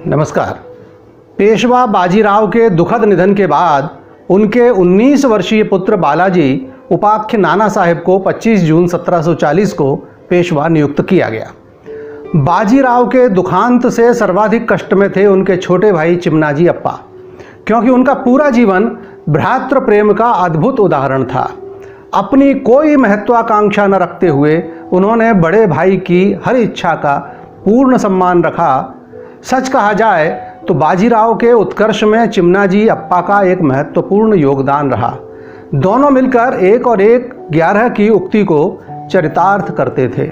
नमस्कार। पेशवा बाजीराव के दुखद निधन के बाद उनके 19 वर्षीय पुत्र बालाजी उपाख्य नाना साहेब को 25 जून 1740 को पेशवा नियुक्त किया गया। बाजीराव के दुखांत से सर्वाधिक कष्ट में थे उनके छोटे भाई चिमनाजी अप्पा, क्योंकि उनका पूरा जीवन भ्रातृ प्रेम का अद्भुत उदाहरण था। अपनी कोई महत्वाकांक्षा न रखते हुए उन्होंने बड़े भाई की हर इच्छा का पूर्ण सम्मान रखा। सच कहा जाए तो बाजीराव के उत्कर्ष में चिमनाजी अप्पा का एक महत्वपूर्ण योगदान रहा। दोनों मिलकर 1 और 1 11 की उक्ति को चरितार्थ करते थे।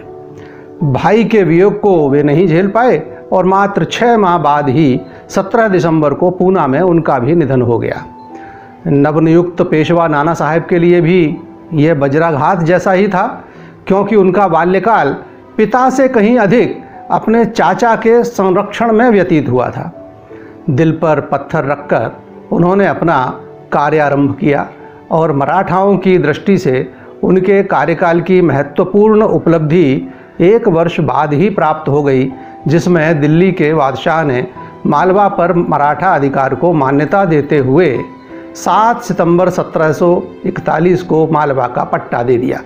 भाई के वियोग को वे नहीं झेल पाए और मात्र 6 माह बाद ही 17 दिसंबर को पूना में उनका भी निधन हो गया। नवनियुक्त पेशवा नाना साहेब के लिए भी यह वज्राघात जैसा ही था, क्योंकि उनका बाल्यकाल पिता से कहीं अधिक अपने चाचा के संरक्षण में व्यतीत हुआ था। दिल पर पत्थर रखकर उन्होंने अपना कार्यारंभ किया और मराठाओं की दृष्टि से उनके कार्यकाल की महत्वपूर्ण उपलब्धि 1 वर्ष बाद ही प्राप्त हो गई, जिसमें दिल्ली के बादशाह ने मालवा पर मराठा अधिकार को मान्यता देते हुए 7 सितंबर 1741 को मालवा का पट्टा दे दिया।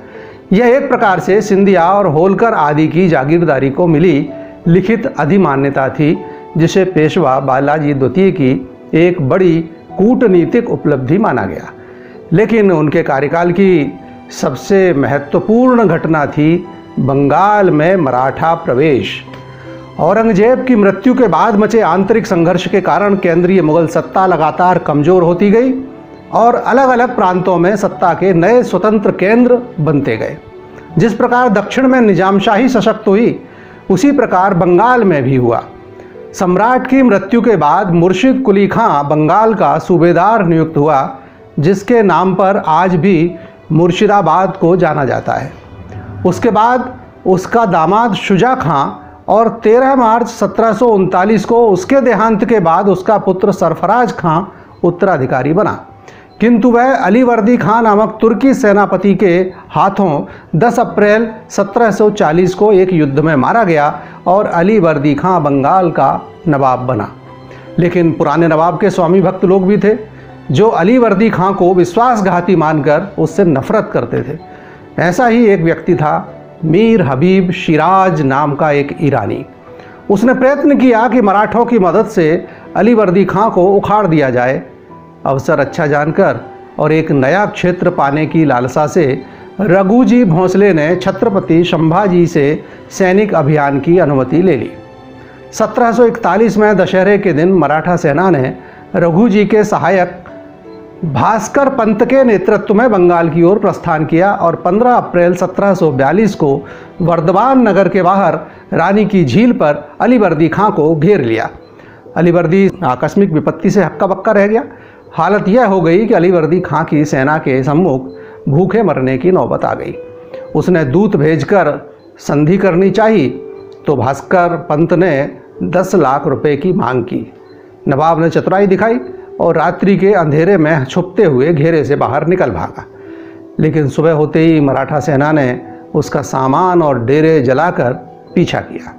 यह एक प्रकार से सिंधिया और होलकर आदि की जागीरदारी को मिली लिखित अधिमान्यता थी, जिसे पेशवा बालाजी द्वितीय की एक बड़ी कूटनीतिक उपलब्धि माना गया। लेकिन उनके कार्यकाल की सबसे महत्वपूर्ण घटना थी बंगाल में मराठा प्रवेश। औरंगजेब की मृत्यु के बाद मचे आंतरिक संघर्ष के कारण केंद्रीय मुगल सत्ता लगातार कमजोर होती गई और अलग अलग प्रांतों में सत्ता के नए स्वतंत्र केंद्र बनते गए। जिस प्रकार दक्षिण में निजामशाही सशक्त हुई, उसी प्रकार बंगाल में भी हुआ। सम्राट की मृत्यु के बाद मुर्शिद कुली खां बंगाल का सूबेदार नियुक्त हुआ, जिसके नाम पर आज भी मुर्शिदाबाद को जाना जाता है। उसके बाद उसका दामाद शुजा खां और 13 मार्च 1739 को उसके देहांत के बाद उसका पुत्र सरफराज खां उत्तराधिकारी बना। किंतु वह अलीवर्दी खां नामक तुर्की सेनापति के हाथों 10 अप्रैल 1740 को एक युद्ध में मारा गया और अलीवर्दी खां बंगाल का नवाब बना। लेकिन पुराने नवाब के स्वामी भक्त लोग भी थे, जो अलीवर्दी खां को विश्वासघाती मानकर उससे नफरत करते थे। ऐसा ही एक व्यक्ति था मीर हबीब शिराज नाम का एक ईरानी। उसने प्रयत्न किया कि मराठों की मदद से अलीवर्दी खां को उखाड़ दिया जाए। अवसर अच्छा जानकर और एक नया क्षेत्र पाने की लालसा से रघुजी भोंसले ने छत्रपति संभाजी से सैनिक अभियान की अनुमति ले ली। 1741 में दशहरे के दिन मराठा सेना ने रघुजी के सहायक भास्कर पंत के नेतृत्व में बंगाल की ओर प्रस्थान किया और 15 अप्रैल 1742 को वर्धमान नगर के बाहर रानी की झील पर अलीवर्दी खां को घेर लिया। अलीवर्दी आकस्मिक विपत्ति से हक्का बक्का रह गया। हालत यह हो गई कि अलीवर्दी खां की सेना के सम्मुख भूखे मरने की नौबत आ गई। उसने दूत भेजकर संधि करनी चाहिए, तो भास्कर पंत ने 10 लाख रुपए की मांग की। नवाब ने चतुराई दिखाई और रात्रि के अंधेरे में छुपते हुए घेरे से बाहर निकल भागा। लेकिन सुबह होते ही मराठा सेना ने उसका सामान और डेरे जलाकर पीछा किया।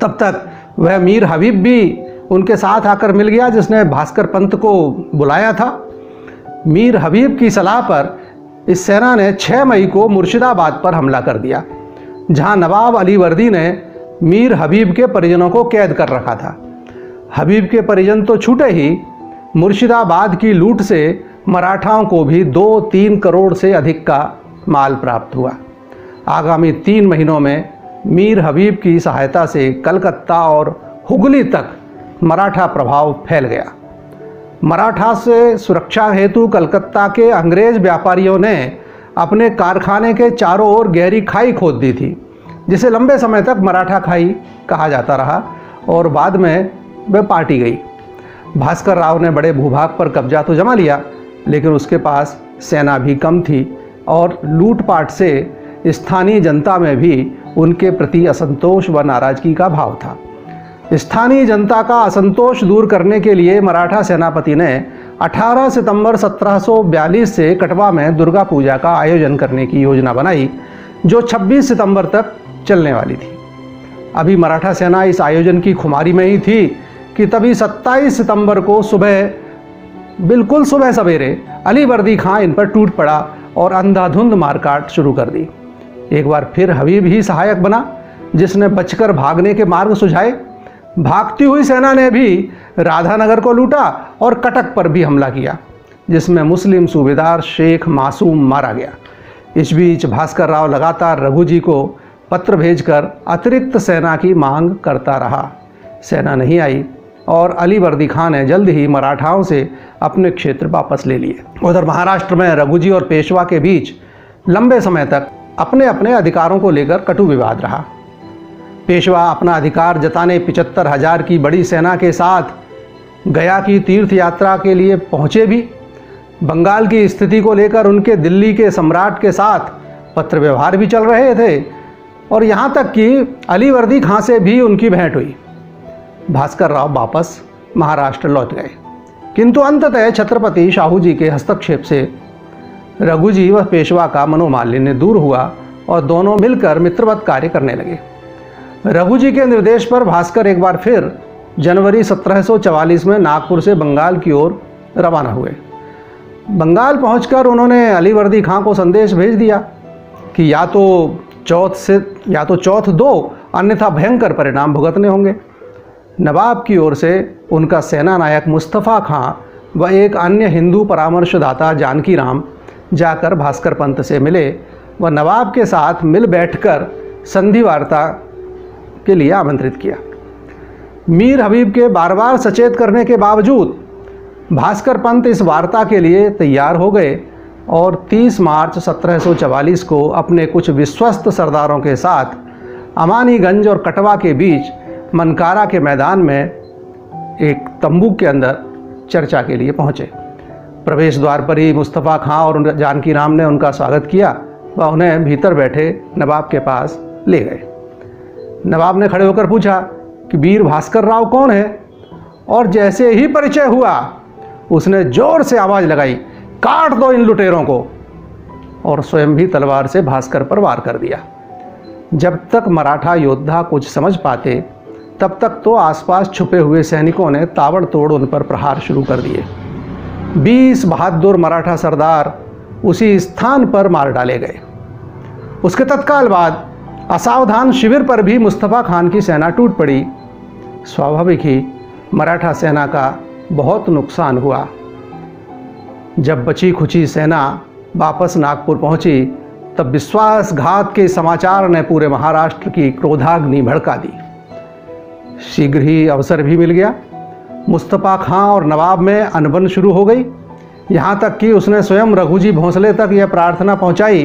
तब तक वह मीर हबीब भी उनके साथ आकर मिल गया, जिसने भास्कर पंत को बुलाया था। मीर हबीब की सलाह पर इस सेना ने 6 मई को मुर्शिदाबाद पर हमला कर दिया, जहां नवाब अलीवर्दी ने मीर हबीब के परिजनों को कैद कर रखा था। हबीब के परिजन तो छूटे ही, मुर्शिदाबाद की लूट से मराठाओं को भी 2-3 करोड़ से अधिक का माल प्राप्त हुआ। आगामी 3 महीनों में मीर हबीब की सहायता से कलकत्ता और हुगली तक मराठा प्रभाव फैल गया। मराठा से सुरक्षा हेतु कलकत्ता के अंग्रेज व्यापारियों ने अपने कारखाने के चारों ओर गहरी खाई खोद दी थी, जिसे लंबे समय तक मराठा खाई कहा जाता रहा और बाद में वह पाटी गई। भास्कर राव ने बड़े भूभाग पर कब्जा तो जमा लिया, लेकिन उसके पास सेना भी कम थी और लूटपाट से स्थानीय जनता में भी उनके प्रति असंतोष व नाराजगी का भाव था। स्थानीय जनता का असंतोष दूर करने के लिए मराठा सेनापति ने 18 सितंबर 1742 से कटवा में दुर्गा पूजा का आयोजन करने की योजना बनाई, जो 26 सितंबर तक चलने वाली थी। अभी मराठा सेना इस आयोजन की खुमारी में ही थी कि तभी 27 सितंबर को बिल्कुल सुबह सवेरे अलीवर्दी खां इन पर टूट पड़ा और अंधाधुंध मारकाट शुरू कर दी। एक बार फिर हबीब ही सहायक बना, जिसने बचकर भागने के मार्ग सुझाए। भागती हुई सेना ने भी राधानगर को लूटा और कटक पर भी हमला किया, जिसमें मुस्लिम सूबेदार शेख मासूम मारा गया। इस बीच भास्कर राव लगातार रघुजी को पत्र भेजकर अतिरिक्त सेना की मांग करता रहा। सेना नहीं आई और अलीवर्दी खां ने जल्द ही मराठाओं से अपने क्षेत्र वापस ले लिए। उधर महाराष्ट्र में रघुजी और पेशवा के बीच लंबे समय तक अपने अपने अधिकारों को लेकर कटु विवाद रहा। पेशवा अपना अधिकार जताने 75,000 की बड़ी सेना के साथ गया की तीर्थ यात्रा के लिए पहुँचे भी। बंगाल की स्थिति को लेकर उनके दिल्ली के सम्राट के साथ पत्र व्यवहार भी चल रहे थे और यहाँ तक कि अलीवर्दी खां से भी उनकी भेंट हुई। भास्कर राव वापस महाराष्ट्र लौट गए, किंतु अंततः छत्रपति शाहू जी के हस्तक्षेप से रघुजी व पेशवा का मनोमालिन्य दूर हुआ और दोनों मिलकर मित्रवत कार्य करने लगे। रघुजी के निर्देश पर भास्कर एक बार फिर जनवरी 1744 में नागपुर से बंगाल की ओर रवाना हुए। बंगाल पहुंचकर उन्होंने अलीवर्दी खां को संदेश भेज दिया कि या तो चौथ दो, अन्यथा भयंकर परिणाम भुगतने होंगे। नवाब की ओर से उनका सेना नायक मुस्तफ़ा खां व एक अन्य हिंदू परामर्शदाता जानकी राम जाकर भास्कर पंत से मिले व नवाब के साथ मिल बैठकर संधि वार्ता के लिए आमंत्रित किया। मीर हबीब के बार बार सचेत करने के बावजूद भास्कर पंत इस वार्ता के लिए तैयार हो गए और 30 मार्च 1744 को अपने कुछ विश्वस्त सरदारों के साथ अमानीगंज और कटवा के बीच मनकारा के मैदान में एक तंबू के अंदर चर्चा के लिए पहुँचे। प्रवेश द्वार पर ही मुस्तफ़ा खां और जानकी राम ने उनका स्वागत किया व उन्हें भीतर बैठे नवाब के पास ले गए। नवाब ने खड़े होकर पूछा कि वीर भास्कर राव कौन है, और जैसे ही परिचय हुआ उसने जोर से आवाज़ लगाई, काट दो इन लुटेरों को, और स्वयं भी तलवार से भास्कर पर वार कर दिया। जब तक मराठा योद्धा कुछ समझ पाते तब तक तो आसपास छुपे हुए सैनिकों ने ताबड़तोड़ उन पर प्रहार शुरू कर दिए। 20 बहादुर मराठा सरदार उसी स्थान पर मार डाले गए। उसके तत्काल बाद असावधान शिविर पर भी मुस्तफ़ा खान की सेना टूट पड़ी। स्वाभाविक ही मराठा सेना का बहुत नुकसान हुआ। जब बची खुची सेना वापस नागपुर पहुंची तब विश्वासघात के समाचार ने पूरे महाराष्ट्र की क्रोधाग्नि भड़का दी। शीघ्र ही अवसर भी मिल गया। मुस्तफ़ा खां और नवाब में अनबन शुरू हो गई। यहाँ तक कि उसने स्वयं रघुजी भोंसले तक यह प्रार्थना पहुँचाई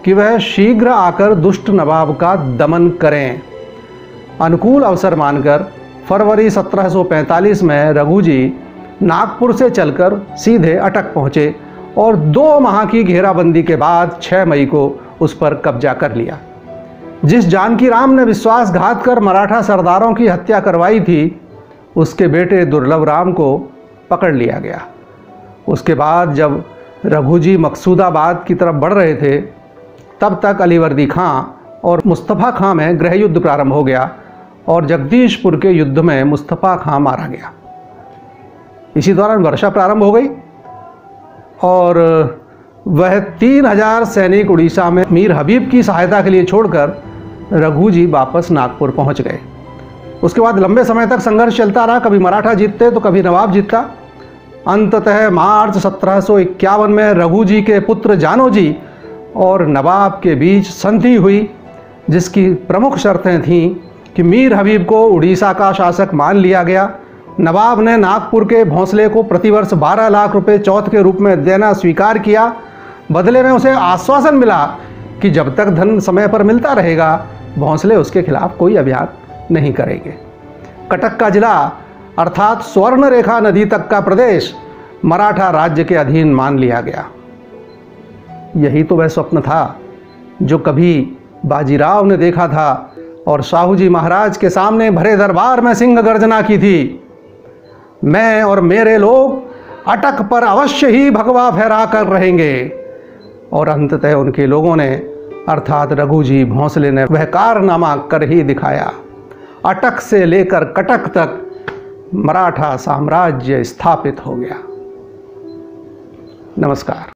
कि वह शीघ्र आकर दुष्ट नवाब का दमन करें। अनुकूल अवसर मानकर फरवरी 1745 में रघुजी नागपुर से चलकर सीधे अटक पहुँचे और 2 माह की घेराबंदी के बाद 6 मई को उस पर कब्जा कर लिया। जिस जानकी राम ने विश्वासघात कर मराठा सरदारों की हत्या करवाई थी, उसके बेटे दुर्लभ राम को पकड़ लिया गया। उसके बाद जब रघुजी मकसूदाबाद की तरफ बढ़ रहे थे तब तक अलीवर्दी खां और मुस्तफ़ा खां में गृह युद्ध प्रारंभ हो गया और जगदीशपुर के युद्ध में मुस्तफ़ा खां मारा गया। इसी दौरान वर्षा प्रारंभ हो गई और वह 3000 सैनिक उड़ीसा में मीर हबीब की सहायता के लिए छोड़कर रघुजी वापस नागपुर पहुंच गए। उसके बाद लंबे समय तक संघर्ष चलता रहा। कभी मराठा जीतते तो कभी नवाब जीतता। अंततः मार्च 1751 में रघुजी के पुत्र जानोजी और नवाब के बीच संधि हुई, जिसकी प्रमुख शर्तें थीं कि मीर हबीब को उड़ीसा का शासक मान लिया गया। नवाब ने नागपुर के भोंसले को प्रतिवर्ष 12 लाख रुपए चौथ के रूप में देना स्वीकार किया। बदले में उसे आश्वासन मिला कि जब तक धन समय पर मिलता रहेगा भोंसले उसके खिलाफ कोई अभियान नहीं करेंगे। कटक का जिला अर्थात स्वर्ण रेखा नदी तक का प्रदेश मराठा राज्य के अधीन मान लिया गया। यही तो वह स्वप्न था जो कभी बाजीराव ने देखा था और शाहू जी महाराज के सामने भरे दरबार में सिंह गर्जना की थी। मैं और मेरे लोग अटक पर अवश्य ही भगवा फहरा कर रहेंगे। और अंततः उनके लोगों ने अर्थात रघुजी भोंसले ने वह कारनामा कर ही दिखाया। अटक से लेकर कटक तक मराठा साम्राज्य स्थापित हो गया। नमस्कार।